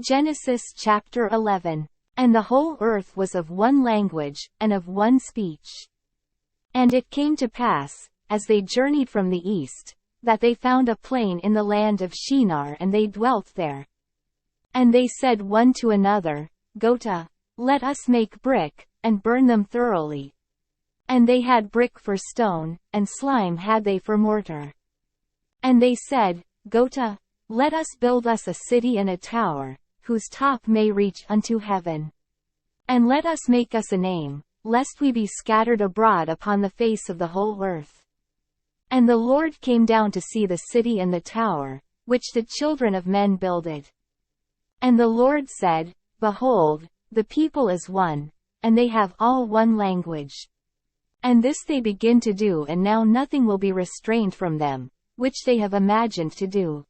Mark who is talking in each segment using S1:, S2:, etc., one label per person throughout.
S1: Genesis chapter 11. And the whole earth was of one language, and of one speech. And it came to pass, as they journeyed from the east, that they found a plain in the land of Shinar, and they dwelt there. And they said one to another, Go to, let us make brick, and burn them thoroughly. And they had brick for stone, and slime had they for mortar. And they said, Go to, let us build us a city and a tower, whose top may reach unto heaven. And let us make us a name, lest we be scattered abroad upon the face of the whole earth. And the Lord came down to see the city and the tower, which the children of men builded. And the Lord said, Behold, the people is one, and they have all one language. And this they begin to do, and now nothing will be restrained from them, which they have imagined to do.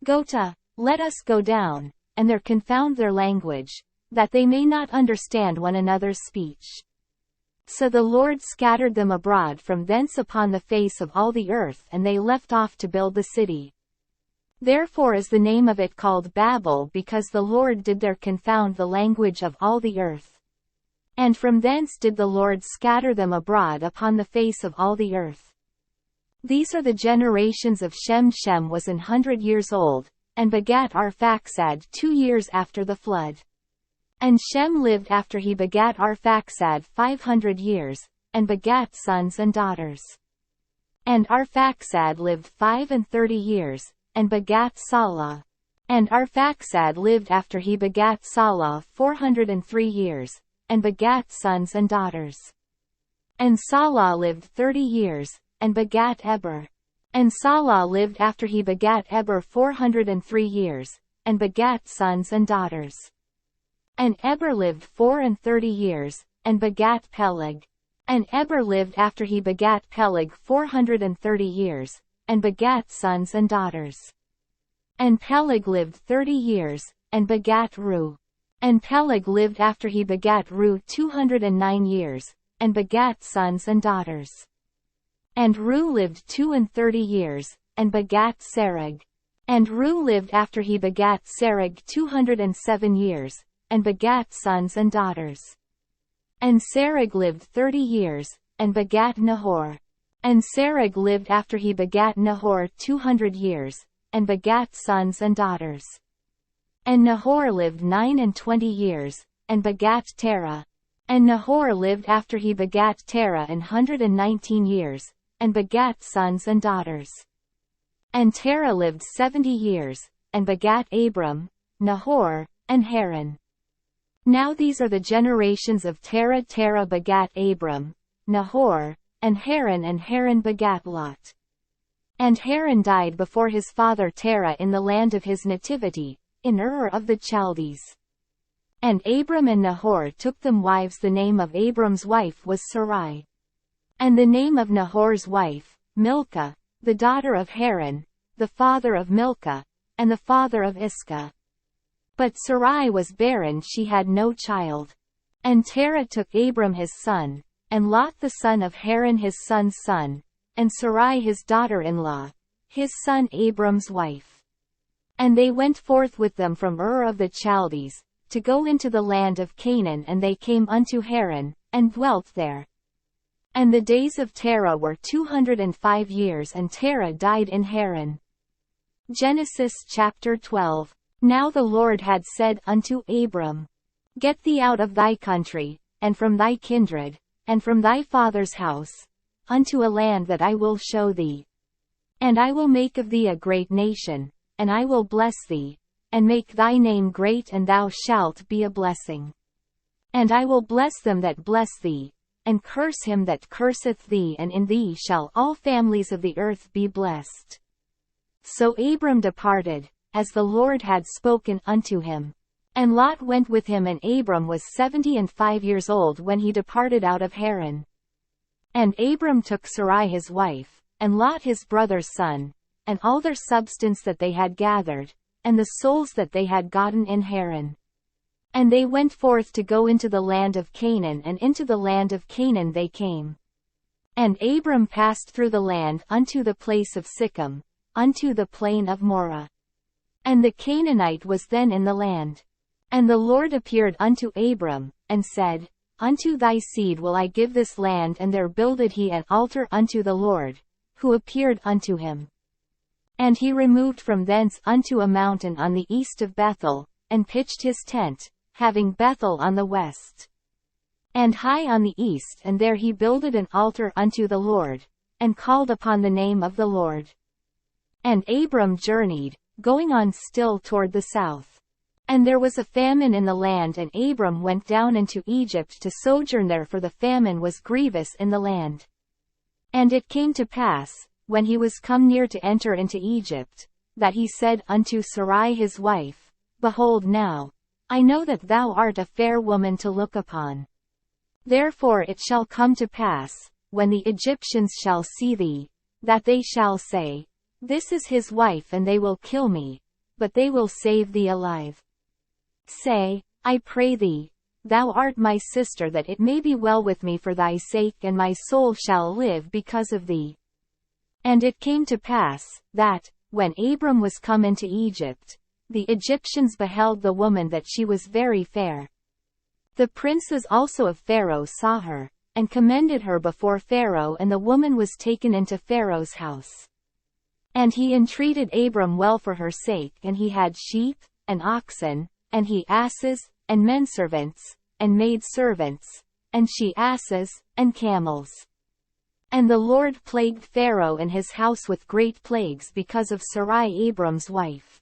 S1: Go to, let us go down, and there confound their language, that they may not understand one another's speech. So the Lord scattered them abroad from thence upon the face of all the earth, and they left off to build the city. Therefore is the name of it called Babel, because the Lord did there confound the language of all the earth. And from thence did the Lord scatter them abroad upon the face of all the earth. These are the generations of Shem. Shem was 100 years old, and begat Arphaxad 2 years after the flood. And Shem lived after he begat Arphaxad 500 years, and begat sons and daughters. And Arphaxad lived 35 years, and begat Salah. And Arphaxad lived after he begat Salah 403 years, and begat sons and daughters. And Salah lived 30 years, and begat Eber. And Salah lived after he begat Eber 403 years, and begat sons and daughters. And Eber lived 34 years, and begat Peleg. And Eber lived after he begat Peleg 430 years, and begat sons and daughters. And Peleg lived 30 years, and begat Ru. And Peleg lived after he begat Ru 209 years, and begat sons and daughters. And Ru lived 32 years, and begat Serug. And Ru lived after he begat Serug 207 years, and begat sons and daughters. And Serug lived 30 years, and begat Nahor. And Serug lived after he begat Nahor 200 years, and begat sons and daughters. And Nahor lived 29 years, and begat Terah. And Nahor lived after he begat Terah 119 years, and begat sons and daughters. And Terah lived 70 years, and begat Abram, Nahor, and Haran. Now these are the generations of Terah. Terah begat Abram, Nahor, and Haran begat Lot. And Haran died before his father Terah in the land of his nativity, in Ur of the Chaldees. And Abram and Nahor took them wives. The name of Abram's wife was Sarai. And the name of Nahor's wife, Milcah, the daughter of Haran, the father of Milcah, and the father of Iscah. But Sarai was barren, she had no child. And Terah took Abram his son, and Lot the son of Haran his son's son, and Sarai his daughter-in-law, his son Abram's wife. And they went forth with them from Ur of the Chaldees, to go into the land of Canaan, and they came unto Haran, and dwelt there. And the days of Terah were 205 years, and Terah died in Haran. Genesis chapter 12. Now the Lord had said unto Abram, Get thee out of thy country, and from thy kindred, and from thy father's house, unto a land that I will show thee. And I will make of thee a great nation, and I will bless thee, and make thy name great, and thou shalt be a blessing. And I will bless them that bless thee, and curse him that curseth thee, and in thee shall all families of the earth be blessed. So Abram departed, as the Lord had spoken unto him. And Lot went with him, and Abram was 75 years old when he departed out of Haran. And Abram took Sarai his wife, and Lot his brother's son, and all their substance that they had gathered, and the souls that they had gotten in Haran. And they went forth to go into the land of Canaan, and into the land of Canaan they came. And Abram passed through the land unto the place of Sichem, unto the plain of Moreh. And the Canaanite was then in the land. And the Lord appeared unto Abram, and said, Unto thy seed will I give this land, and there builded he an altar unto the Lord, who appeared unto him. And he removed from thence unto a mountain on the east of Bethel, and pitched his tent, having Bethel on the west, and Hai on the east, and there he builded an altar unto the Lord, and called upon the name of the Lord. And Abram journeyed, going on still toward the south. And there was a famine in the land, and Abram went down into Egypt to sojourn there, for the famine was grievous in the land. And it came to pass, when he was come near to enter into Egypt, that he said unto Sarai his wife, Behold now, I know that thou art a fair woman to look upon. Therefore it shall come to pass, when the Egyptians shall see thee, that they shall say, This is his wife, and they will kill me, but they will save thee alive. Say, I pray thee, Thou art my sister, that it may be well with me for thy sake, and my soul shall live because of thee. And it came to pass, that, when Abram was come into Egypt, the Egyptians beheld the woman that she was very fair. The princes also of Pharaoh saw her, and commended her before Pharaoh, and the woman was taken into Pharaoh's house. And he entreated Abram well for her sake, and he had sheep, and oxen, and he asses, and menservants, and maidservants, and she asses, and camels. And the Lord plagued Pharaoh and his house with great plagues because of Sarai Abram's wife.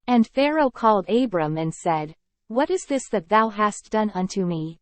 S1: And Pharaoh called Abram and said, What is this that thou hast done unto me?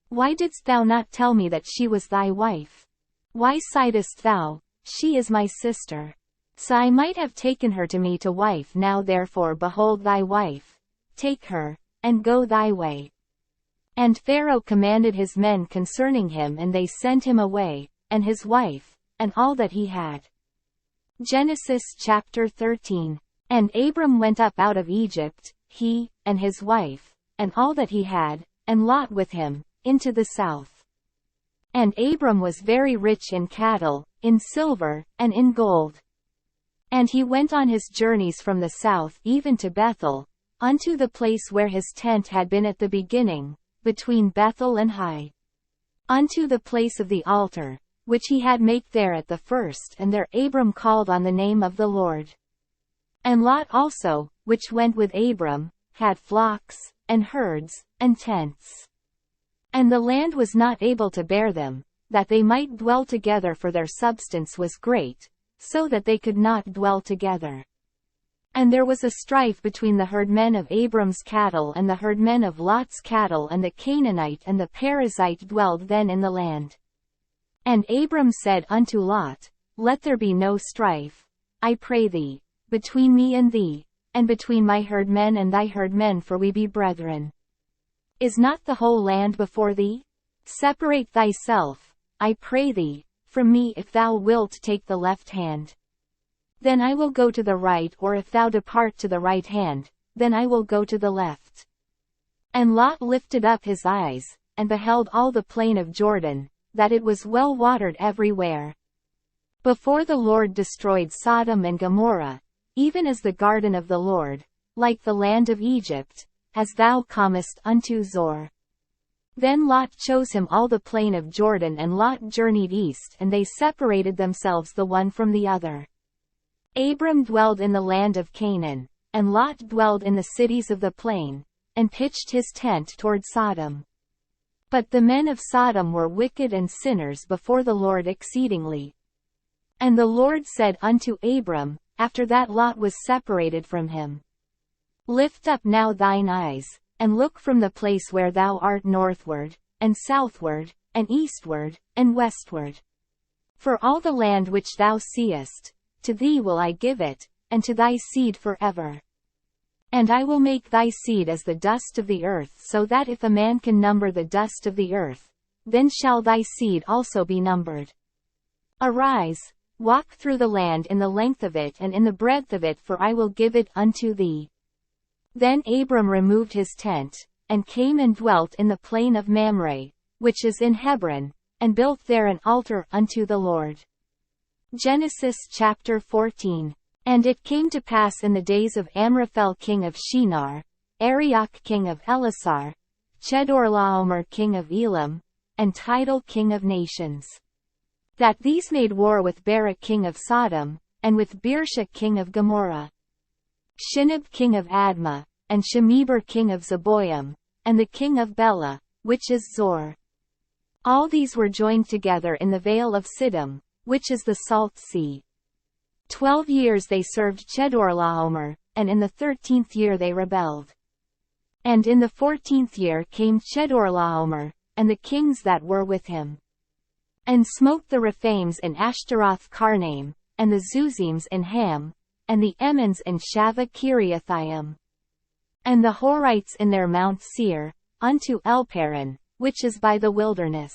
S1: Why didst thou not tell me that she was thy wife? Why sightest thou, She is my sister? So I might have taken her to me to wife. Now therefore behold thy wife, take her, and go thy way. And Pharaoh commanded his men concerning him, and they sent him away, and his wife, and all that he had. Genesis chapter 13. And Abram went up out of Egypt, he, and his wife, and all that he had, and Lot with him, into the south. And Abram was very rich in cattle, in silver, and in gold. And he went on his journeys from the south even to Bethel, unto the place where his tent had been at the beginning, between Bethel and Hai, unto the place of the altar, which he had made there at the first, and there Abram called on the name of the Lord. And Lot also, which went with Abram, had flocks, and herds, and tents. And the land was not able to bear them, that they might dwell together, for their substance was great, so that they could not dwell together. And there was a strife between the herdmen of Abram's cattle and the herdmen of Lot's cattle, and the Canaanite and the Perizzite dwelled then in the land. And Abram said unto Lot, Let there be no strife, I pray thee, between me and thee, and between my herdmen and thy herdmen, for we be brethren. Is not the whole land before thee? Separate thyself, I pray thee, from me. If thou wilt take the left hand, then I will go to the right, or if thou depart to the right hand, then I will go to the left. And Lot lifted up his eyes, and beheld all the plain of Jordan, that it was well watered everywhere, before the Lord destroyed Sodom and Gomorrah, even as the garden of the Lord, like the land of Egypt, as thou comest unto Zor. Then Lot chose him all the plain of Jordan, and Lot journeyed east, and they separated themselves the one from the other. Abram dwelled in the land of Canaan, and Lot dwelled in the cities of the plain, and pitched his tent toward Sodom. But the men of Sodom were wicked and sinners before the Lord exceedingly. And the Lord said unto Abram, after that Lot was separated from him, Lift up now thine eyes, and look from the place where thou art northward, and southward, and eastward, and westward. For all the land which thou seest, to thee will I give it, and to thy seed forever. And I will make thy seed as the dust of the earth, so that if a man can number the dust of the earth, then shall thy seed also be numbered. Arise, walk through the land in the length of it and in the breadth of it, for I will give it unto thee. Then Abram removed his tent, and came and dwelt in the plain of Mamre, which is in Hebron, and built there an altar unto the Lord. Genesis chapter 14. And it came to pass in the days of Amraphel king of Shinar, Arioch king of Elasar, Chedorlaomer king of Elam, and Tidal king of nations, that these made war with Barak king of Sodom, and with Birsha king of Gomorrah, Shinab king of Admah, and Shemeber king of Zeboim, and the king of Bela, which is Zor. All these were joined together in the vale of Siddim, which is the Salt Sea. 12 years they served Chedorlaomer, and in the 13th year they rebelled. And in the 14th year came Chedorlaomer, and the kings that were with him, and smote the Rephaims in Ashtaroth Karnaim, and the Zuzims in Ham, and the Emmons in Shaveh Kiriathaim, and the Horites in their Mount Seir, unto Elparan, which is by the wilderness.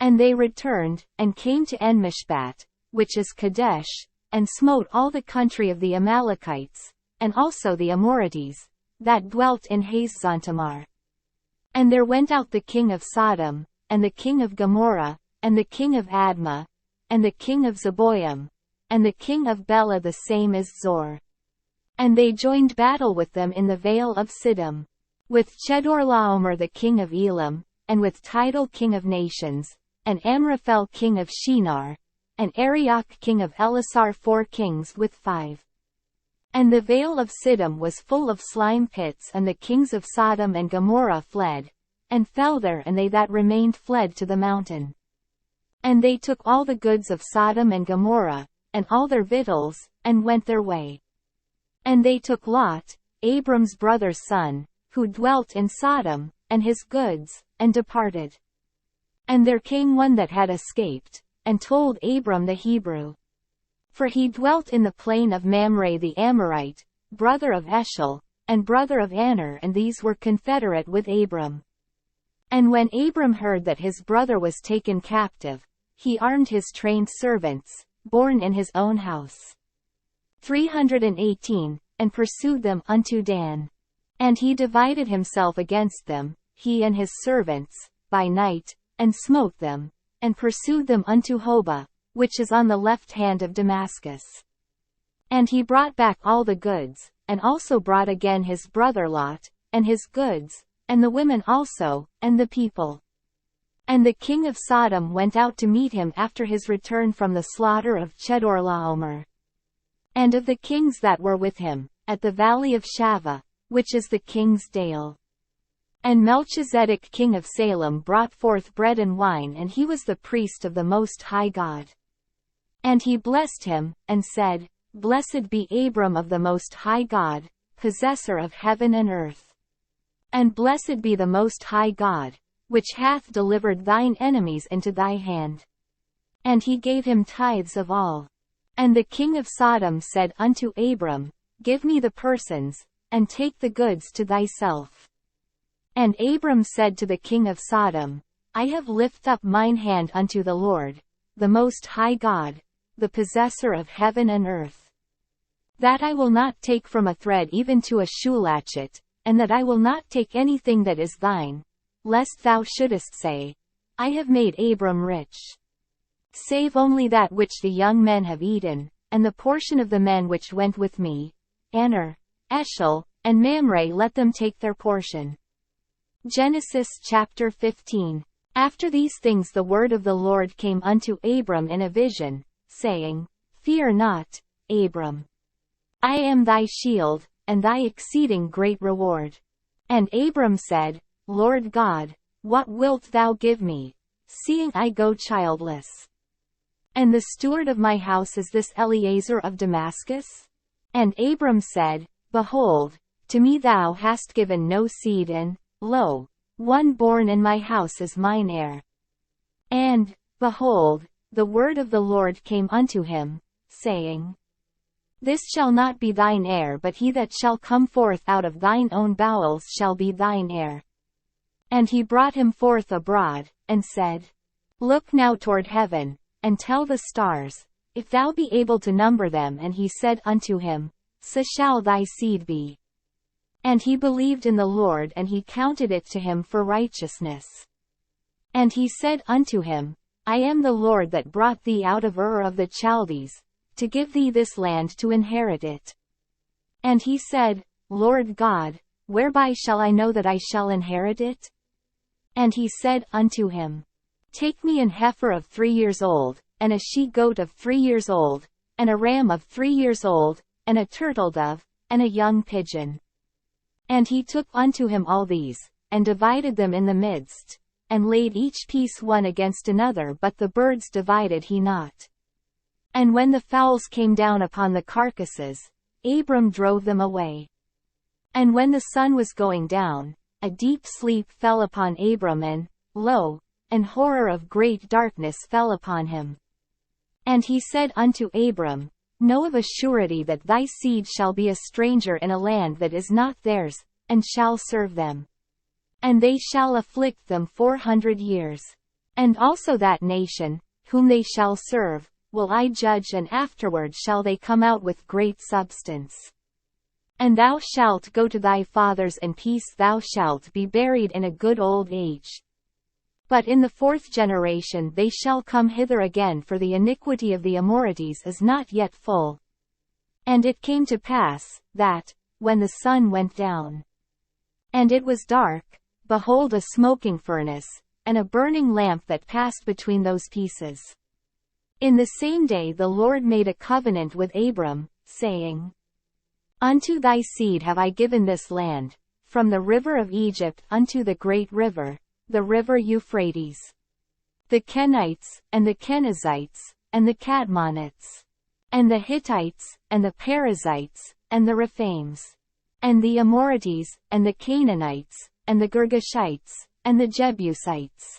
S1: And they returned, and came to Enmishpat, which is Kadesh, and smote all the country of the Amalekites, and also the Amorites, that dwelt in Hazezontamar. And there went out the king of Sodom, and the king of Gomorrah, and the king of Admah, and the king of Zeboim, and the king of Bela the same as Zor. And they joined battle with them in the vale of Siddim, with Chedorlaomer the king of Elam, and with Tidal king of nations, and Amraphel king of Shinar, and Arioch king of Elasar, 4 kings with 5. And the vale of Siddim was full of slime pits, and the kings of Sodom and Gomorrah fled, and fell there, and they that remained fled to the mountain. And they took all the goods of Sodom and Gomorrah, and all their victuals, and went their way. And they took Lot, Abram's brother's son, who dwelt in Sodom, and his goods, and departed. And there came one that had escaped, and told Abram the Hebrew. For he dwelt in the plain of Mamre the Amorite, brother of Eshel, and brother of Aner, and these were confederate with Abram. And when Abram heard that his brother was taken captive, he armed his trained servants, born in his own house, 318, and pursued them unto Dan. And he divided himself against them, he and his servants, by night, and smote them, and pursued them unto Hobah, which is on the left hand of Damascus. And he brought back all the goods, and also brought again his brother Lot, and his goods, and the women also, and the people. And the king of Sodom went out to meet him after his return from the slaughter of Chedorlaomer, and of the kings that were with him, at the valley of Shaveh, which is the king's dale. And Melchizedek king of Salem brought forth bread and wine, and he was the priest of the Most High God. And he blessed him, and said, Blessed be Abram of the Most High God, possessor of heaven and earth. And blessed be the Most High God, which hath delivered thine enemies into thy hand. And he gave him tithes of all. And the king of Sodom said unto Abram, Give me the persons, and take the goods to thyself. And Abram said to the king of Sodom, I have lifted up mine hand unto the Lord, the Most High God, the possessor of heaven and earth, that I will not take from a thread even to a shoe latchet, and that I will not take anything that is thine, lest thou shouldest say, I have made Abram rich. Save only that which the young men have eaten, and the portion of the men which went with me, Aner, Eshel, and Mamre, let them take their portion. Genesis chapter 15. After these things the word of the Lord came unto Abram in a vision, saying, Fear not, Abram. I am thy shield, and thy exceeding great reward. And Abram said, Lord God, what wilt thou give me, seeing I go childless? And the steward of my house is this Eliezer of Damascus? And Abram said, Behold, to me thou hast given no seed, and, lo, one born in my house is mine heir. And, behold, the word of the Lord came unto him, saying, This shall not be thine heir, but he that shall come forth out of thine own bowels shall be thine heir. And he brought him forth abroad, and said, Look now toward heaven, and tell the stars, if thou be able to number them. And he said unto him, So shall thy seed be. And he believed in the Lord, and he counted it to him for righteousness. And he said unto him, I am the Lord that brought thee out of Ur of the Chaldees, to give thee this land to inherit it. And he said, Lord God, whereby shall I know that I shall inherit it? And he said unto him, Take me an heifer of 3 years old, and a she-goat of 3 years old, and a ram of 3 years old, and a turtle-dove, and a young pigeon. And he took unto him all these, and divided them in the midst, and laid each piece one against another, but the birds divided he not. And when the fowls came down upon the carcasses, Abram drove them away. And when the sun was going down, a deep sleep fell upon Abram, and, lo, an horror of great darkness fell upon him. And he said unto Abram, Know of a surety that thy seed shall be a stranger in a land that is not theirs, and shall serve them. And they shall afflict them 400 years. And also that nation, whom they shall serve, will I judge, and afterward shall they come out with great substance. And thou shalt go to thy fathers in peace, thou shalt be buried in a good old age. But in the 4th generation they shall come hither again, for the iniquity of the Amorites is not yet full. And it came to pass, that, when the sun went down, and it was dark, behold, a smoking furnace, and a burning lamp that passed between those pieces. In the same day the Lord made a covenant with Abram, saying, Unto thy seed have I given this land, from the river of Egypt unto the great river, the river Euphrates. The Kenites, and the Kenizzites, and the Cadmonites, and the Hittites, and the Perizzites, and the Rephaims, and the Amorites, and the Canaanites, and the Girgashites, and the Jebusites.